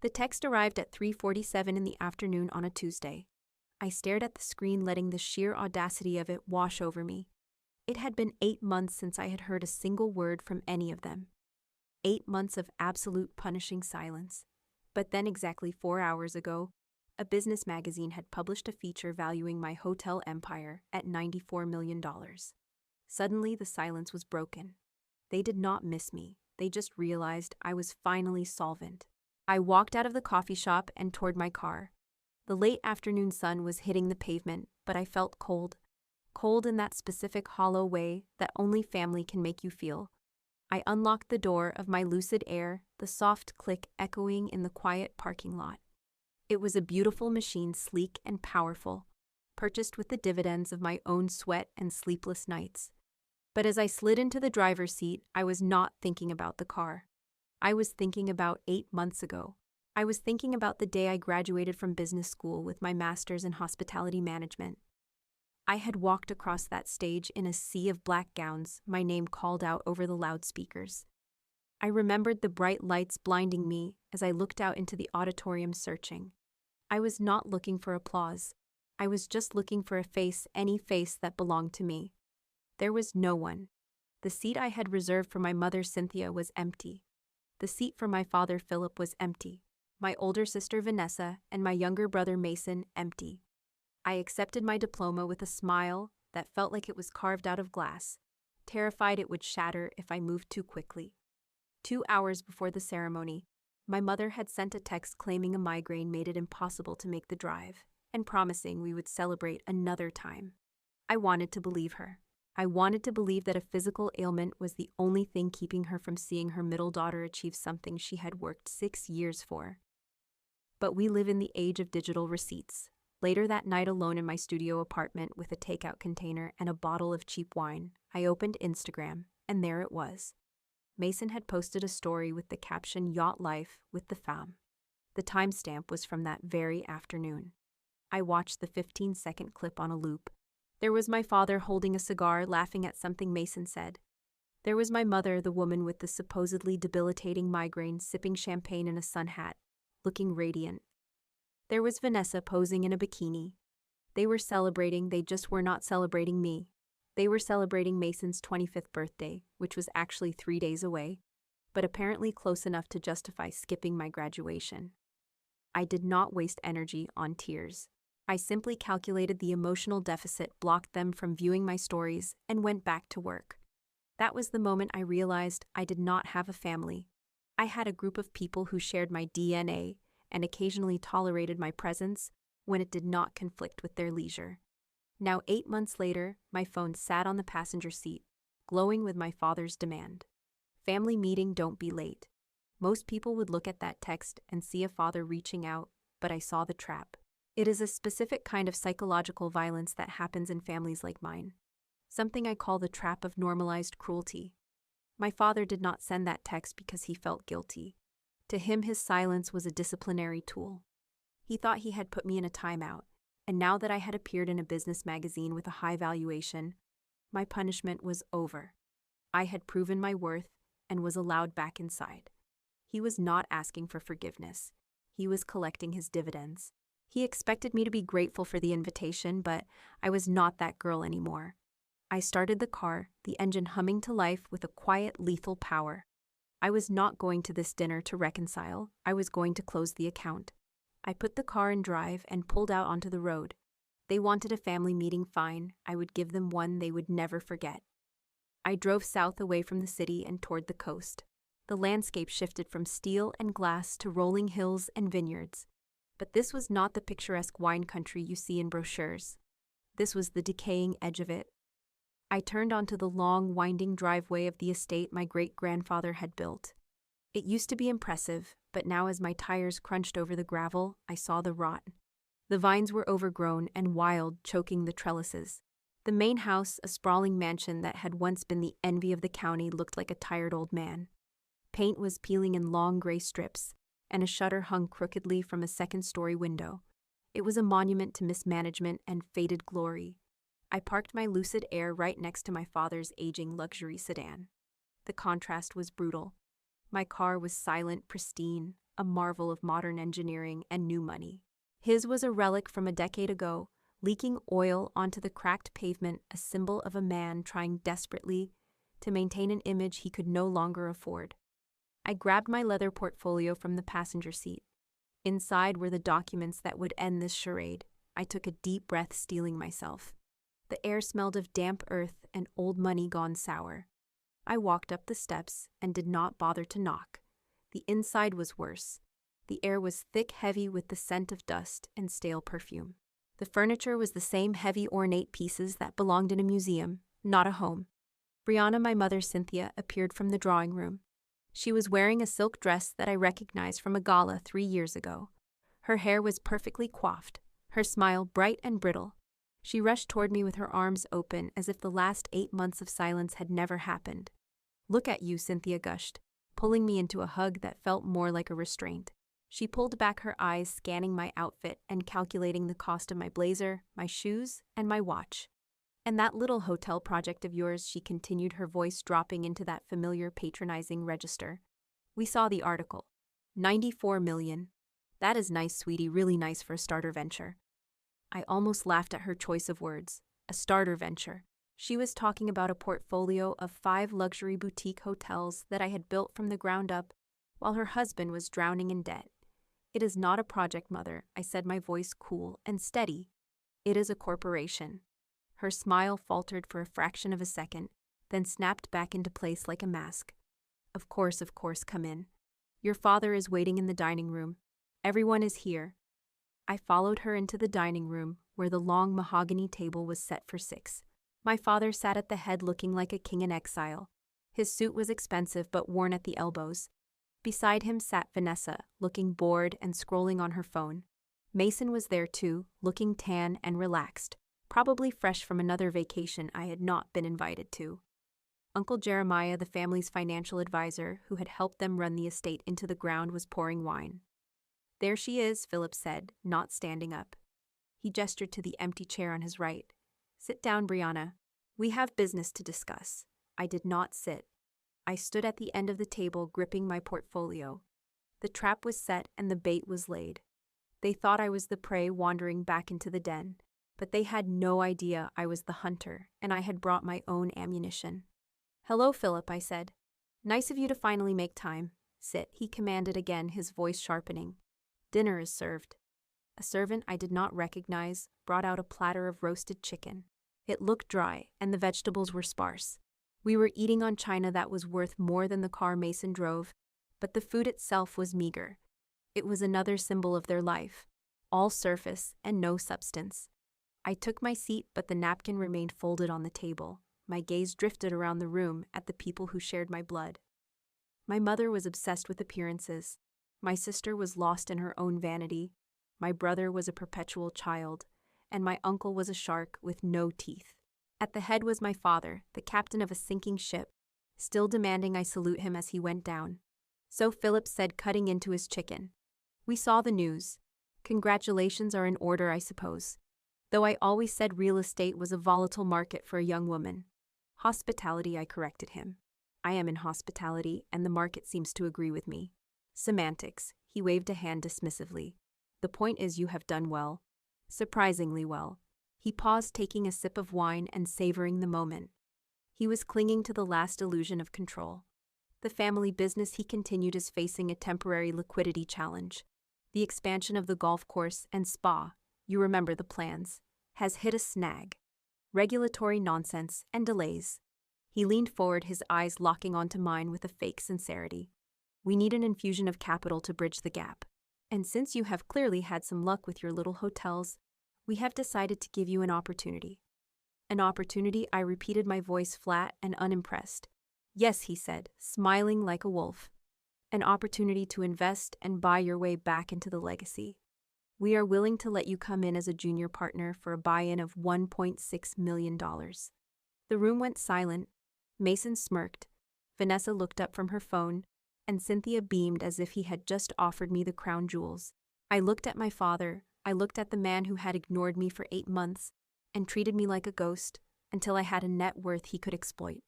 The text arrived at 3:47 in the afternoon on a Tuesday. I stared at the screen, letting the sheer audacity of it wash over me. It had been 8 months since I had heard a single word from any of them. 8 months of absolute punishing silence. But then exactly 4 hours ago, a business magazine had published a feature valuing my hotel empire at $94 million. Suddenly, the silence was broken. They did not miss me. They just realized I was finally solvent. I walked out of the coffee shop and toward my car. The late afternoon sun was hitting the pavement, but I felt cold. Cold in that specific hollow way that only family can make you feel. I unlocked the door of my Lucid Air, the soft click echoing in the quiet parking lot. It was a beautiful machine, sleek and powerful, purchased with the dividends of my own sweat and sleepless nights. But as I slid into the driver's seat, I was not thinking about the car. I was thinking about 8 months ago. I was thinking about the day I graduated from business school with my master's in hospitality management. I had walked across that stage in a sea of black gowns, my name called out over the loudspeakers. I remembered the bright lights blinding me as I looked out into the auditorium searching. I was not looking for applause. I was just looking for a face, any face that belonged to me. There was no one. The seat I had reserved for my mother Cynthia was empty. The seat for my father Philip was empty. My older sister Vanessa and my younger brother Mason empty. I accepted my diploma with a smile that felt like it was carved out of glass, terrified it would shatter if I moved too quickly. 2 hours before the ceremony, my mother had sent a text claiming a migraine made it impossible to make the drive, and promising we would celebrate another time. I wanted to believe her. I wanted to believe that a physical ailment was the only thing keeping her from seeing her middle daughter achieve something she had worked 6 years for. But we live in the age of digital receipts. Later that night, alone in my studio apartment with a takeout container and a bottle of cheap wine, I opened Instagram, and there it was. Mason had posted a story with the caption "Yacht Life with the Femme." The timestamp was from that very afternoon. I watched the 15-second clip on a loop. There was my father holding a cigar, laughing at something Mason said. There was my mother, the woman with the supposedly debilitating migraine, sipping champagne in a sun hat, looking radiant. There was Vanessa posing in a bikini. They were celebrating, they just were not celebrating me. They were celebrating Mason's 25th birthday, which was actually 3 days away, but apparently close enough to justify skipping my graduation. I did not waste energy on tears. I simply calculated the emotional deficit, blocked them from viewing my stories, and went back to work. That was the moment I realized I did not have a family. I had a group of people who shared my DNA and occasionally tolerated my presence when it did not conflict with their leisure. Now 8 months later, my phone sat on the passenger seat, glowing with my father's demand. Family meeting, don't be late. Most people would look at that text and see a father reaching out, but I saw the trap. It is a specific kind of psychological violence that happens in families like mine. Something I call the trap of normalized cruelty. My father did not send that text because he felt guilty. To him, his silence was a disciplinary tool. He thought he had put me in a timeout, and now that I had appeared in a business magazine with a high valuation, my punishment was over. I had proven my worth and was allowed back inside. He was not asking for forgiveness. He was collecting his dividends. He expected me to be grateful for the invitation, but I was not that girl anymore. I started the car, the engine humming to life with a quiet, lethal power. I was not going to this dinner to reconcile. I was going to close the account. I put the car in drive and pulled out onto the road. They wanted a family meeting, fine. I would give them one they would never forget. I drove south away from the city and toward the coast. The landscape shifted from steel and glass to rolling hills and vineyards. But this was not the picturesque wine country you see in brochures. This was the decaying edge of it. I turned onto the long, winding driveway of the estate my great-grandfather had built. It used to be impressive, but now as my tires crunched over the gravel, I saw the rot. The vines were overgrown and wild, choking the trellises. The main house, a sprawling mansion that had once been the envy of the county, looked like a tired old man. Paint was peeling in long gray strips, and a shutter hung crookedly from a second-story window. It was a monument to mismanagement and faded glory. I parked my Lucid Air right next to my father's aging luxury sedan. The contrast was brutal. My car was silent, pristine, a marvel of modern engineering and new money. His was a relic from a decade ago, leaking oil onto the cracked pavement, a symbol of a man trying desperately to maintain an image he could no longer afford. I grabbed my leather portfolio from the passenger seat. Inside were the documents that would end this charade. I took a deep breath, steeling myself. The air smelled of damp earth and old money gone sour. I walked up the steps and did not bother to knock. The inside was worse. The air was thick, heavy with the scent of dust and stale perfume. The furniture was the same heavy, ornate pieces that belonged in a museum, not a home. Brianna, my mother Cynthia, appeared from the drawing room. She was wearing a silk dress that I recognized from a gala 3 years ago. Her hair was perfectly coiffed, her smile bright and brittle. She rushed toward me with her arms open as if the last 8 months of silence had never happened. "Look at you," Cynthia gushed, pulling me into a hug that felt more like a restraint. She pulled back her eyes, scanning my outfit and calculating the cost of my blazer, my shoes, and my watch. "And that little hotel project of yours," she continued, her voice dropping into that familiar patronizing register. "We saw the article. 94 million. That is nice, sweetie, really nice for a starter venture." I almost laughed at her choice of words. A starter venture. She was talking about a portfolio of 5 luxury boutique hotels that I had built from the ground up while her husband was drowning in debt. "It is not a project, Mother," I said, my voice cool and steady. "It is a corporation." Her smile faltered for a fraction of a second, then snapped back into place like a mask. Of course, come in. Your father is waiting in the dining room. Everyone is here." I followed her into the dining room, where the long mahogany table was set for 6. My father sat at the head looking like a king in exile. His suit was expensive but worn at the elbows. Beside him sat Vanessa, looking bored and scrolling on her phone. Mason was there too, looking tan and relaxed, probably fresh from another vacation I had not been invited to. Uncle Jeremiah, the family's financial advisor, who had helped them run the estate into the ground, was pouring wine. "There she is," Philip said, not standing up. He gestured to the empty chair on his right. "Sit down, Brianna. We have business to discuss." I did not sit. I stood at the end of the table, gripping my portfolio. The trap was set and the bait was laid. They thought I was the prey wandering back into the den, but they had no idea I was the hunter, and I had brought my own ammunition. "Hello, Philip," I said. "Nice of you to finally make time. Sit," he commanded again, his voice sharpening. "Dinner is served." A servant I did not recognize brought out a platter of roasted chicken. It looked dry, and the vegetables were sparse. We were eating on china that was worth more than the car Mason drove, but the food itself was meager. It was another symbol of their life, all surface and no substance. I took my seat, but the napkin remained folded on the table. My gaze drifted around the room at the people who shared my blood. My mother was obsessed with appearances. My sister was lost in her own vanity. My brother was a perpetual child, and my uncle was a shark with no teeth. At the head was my father, the captain of a sinking ship, still demanding I salute him as he went down. "So," Philip said, cutting into his chicken. "We saw the news. Congratulations are in order, I suppose. Though I always said real estate was a volatile market for a young woman." "Hospitality," I corrected him. "I am in hospitality, and the market seems to agree with me." "Semantics," he waved a hand dismissively. "The point is you have done well. Surprisingly well." He paused, taking a sip of wine and savoring the moment. He was clinging to the last illusion of control. "The family business," he continued, "is facing a temporary liquidity challenge. The expansion of the golf course and spa, you remember the plans, has hit a snag. Regulatory nonsense and delays." He leaned forward, his eyes locking onto mine with a fake sincerity. "We need an infusion of capital to bridge the gap. And since you have clearly had some luck with your little hotels, we have decided to give you an opportunity." "An opportunity?" I repeated, my voice flat and unimpressed. "Yes," he said, smiling like a wolf. "An opportunity to invest and buy your way back into the legacy. We are willing to let you come in as a junior partner for a buy-in of $1.6 million. The room went silent. Mason smirked. Vanessa looked up from her phone, and Cynthia beamed as if he had just offered me the crown jewels. I looked at my father. I looked at the man who had ignored me for 8 months and treated me like a ghost until I had a net worth he could exploit.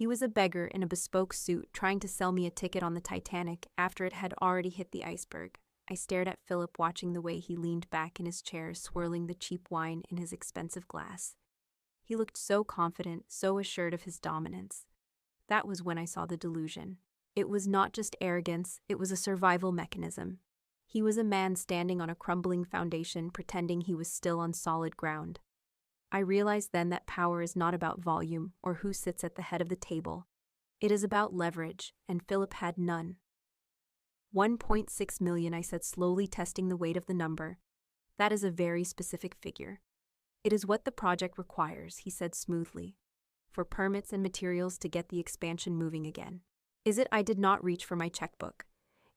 He was a beggar in a bespoke suit trying to sell me a ticket on the Titanic after it had already hit the iceberg. I stared at Philip, watching the way he leaned back in his chair, swirling the cheap wine in his expensive glass. He looked so confident, so assured of his dominance. That was when I saw the delusion. It was not just arrogance, it was a survival mechanism. He was a man standing on a crumbling foundation, pretending he was still on solid ground. I realized then that power is not about volume or who sits at the head of the table. It is about leverage, and Philip had none. 1.6 million, I said slowly, testing the weight of the number. That is a very specific figure. It is what the project requires, he said smoothly, for permits and materials to get the expansion moving again. Is it? I did not reach for my checkbook.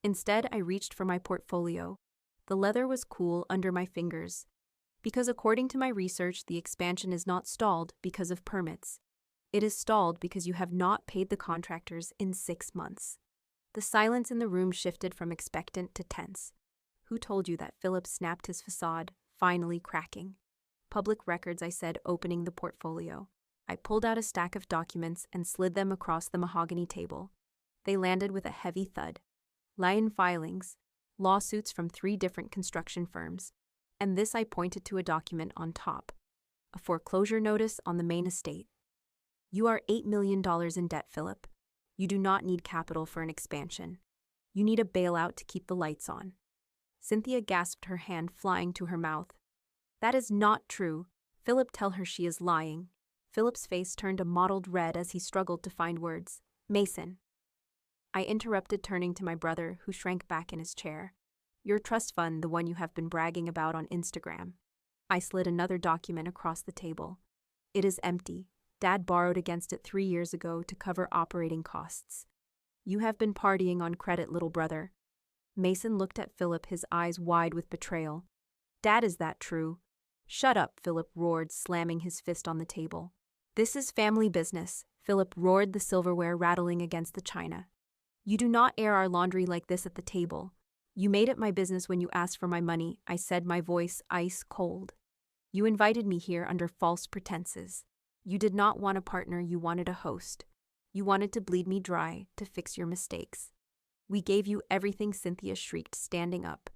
Instead, I reached for my portfolio. The leather was cool under my fingers. Because according to my research, the expansion is not stalled because of permits. It is stalled because you have not paid the contractors in 6 months. The silence in the room shifted from expectant to tense. Who told you that? Philip snapped, his facade finally cracking. Public records, I said, opening the portfolio. I pulled out a stack of documents and slid them across the mahogany table. They landed with a heavy thud. Line filings, lawsuits from 3 different construction firms. And this, I pointed to a document on top. A foreclosure notice on the main estate. You are $8 million in debt, Philip. You do not need capital for an expansion. You need a bailout to keep the lights on. Cynthia gasped, her hand flying to her mouth. That is not true. Philip, tell her she is lying. Philip's face turned a mottled red as he struggled to find words. Mason. I interrupted, turning to my brother, who shrank back in his chair. Your trust fund, the one you have been bragging about on Instagram. I slid another document across the table. It is empty. Dad borrowed against it 3 years ago to cover operating costs. You have been partying on credit, little brother. Mason looked at Philip, his eyes wide with betrayal. Dad, is that true? Shut up, Philip roared, slamming his fist on the table. This is family business, Philip roared, the silverware rattling against the china. You do not air our laundry like this at the table. You made it my business when you asked for my money, I said, my voice ice cold. You invited me here under false pretenses. You did not want a partner, you wanted a host. You wanted to bleed me dry, to fix your mistakes. We gave you everything, Cynthia shrieked, standing up.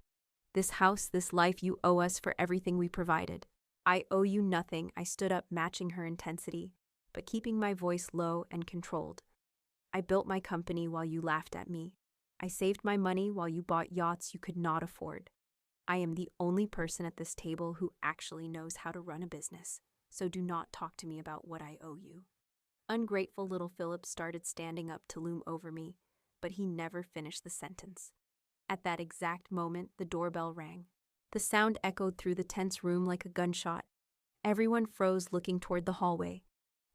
This house, this life, you owe us for everything we provided. I owe you nothing, I stood up, matching her intensity, but keeping my voice low and controlled. I built my company while you laughed at me. I saved my money while you bought yachts you could not afford. I am the only person at this table who actually knows how to run a business, so do not talk to me about what I owe you. Ungrateful little Philip started standing up to loom over me, but he never finished the sentence. At that exact moment, the doorbell rang. The sound echoed through the tense room like a gunshot. Everyone froze, looking toward the hallway.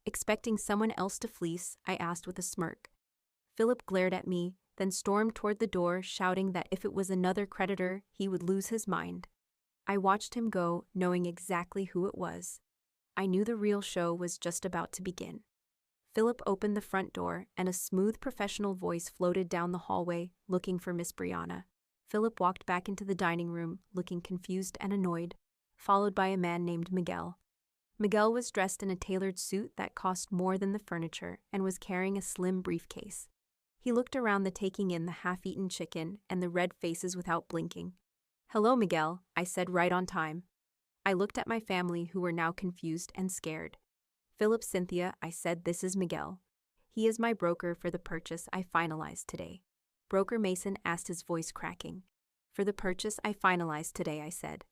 Expecting someone else to fleece, I asked with a smirk. Philip glared at me, then stormed toward the door, shouting that if it was another creditor, he would lose his mind. I watched him go, knowing exactly who it was. I knew the real show was just about to begin. Philip opened the front door, and a smooth professional voice floated down the hallway, looking for Miss Brianna. Philip walked back into the dining room, looking confused and annoyed, followed by a man named Miguel. Miguel was dressed in a tailored suit that cost more than the furniture and was carrying a slim briefcase. He looked around, taking in the half-eaten chicken and the red faces without blinking. Hello, Miguel, I said, right on time. I looked at my family, who were now confused and scared. Philip, Cynthia, I said, this is Miguel. He is my broker for the purchase I finalized today. Broker Mason asked, his voice cracking. For the purchase I finalized today, I said.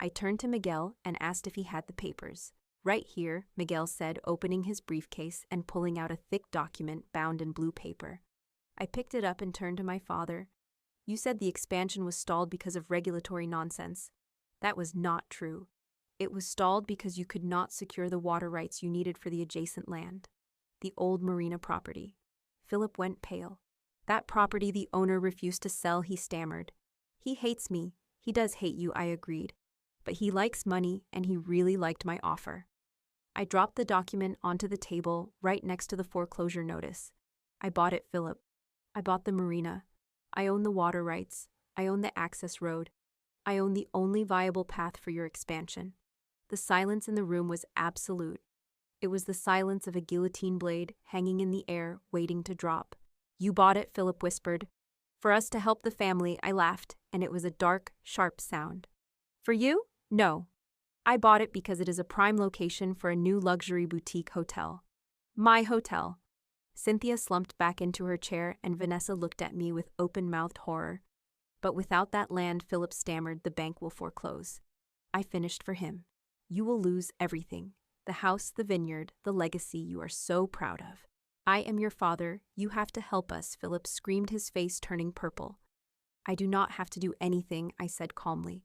I turned to Miguel and asked if he had the papers. Right here, Miguel said, opening his briefcase and pulling out a thick document bound in blue paper. I picked it up and turned to my father. You said the expansion was stalled because of regulatory nonsense. That was not true. It was stalled because you could not secure the water rights you needed for the adjacent land, the old marina property. Philip went pale. That property the owner refused to sell, he stammered. He hates me. He does hate you, I agreed. But he likes money, and he really liked my offer. I dropped the document onto the table right next to the foreclosure notice. I bought it, Philip. I bought the marina. I own the water rights. I own the access road. I own the only viable path for your expansion. The silence in the room was absolute. It was the silence of a guillotine blade hanging in the air, waiting to drop. "You bought it," Philip whispered. "For us to help the family," I laughed, and it was a dark, sharp sound. "For you? No. I bought it because it is a prime location for a new luxury boutique hotel. My hotel." Cynthia slumped back into her chair, and Vanessa looked at me with open-mouthed horror. "But without that land," Philip stammered, "the bank will foreclose." I finished for him. "You will lose everything. The house, the vineyard, the legacy you are so proud of. I am your father. You have to help us," Philip screamed, his face turning purple. "I do not have to do anything," I said calmly.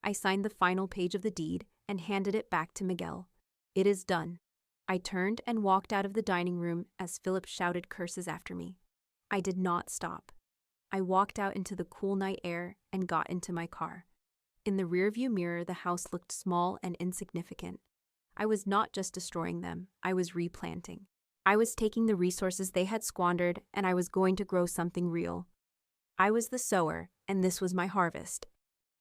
I signed the final page of the deed and handed it back to Miguel. "It is done." I turned and walked out of the dining room as Philip shouted curses after me. I did not stop. I walked out into the cool night air and got into my car. In the rearview mirror, the house looked small and insignificant. I was not just destroying them, I was replanting. I was taking the resources they had squandered, and I was going to grow something real. I was the sower, and this was my harvest.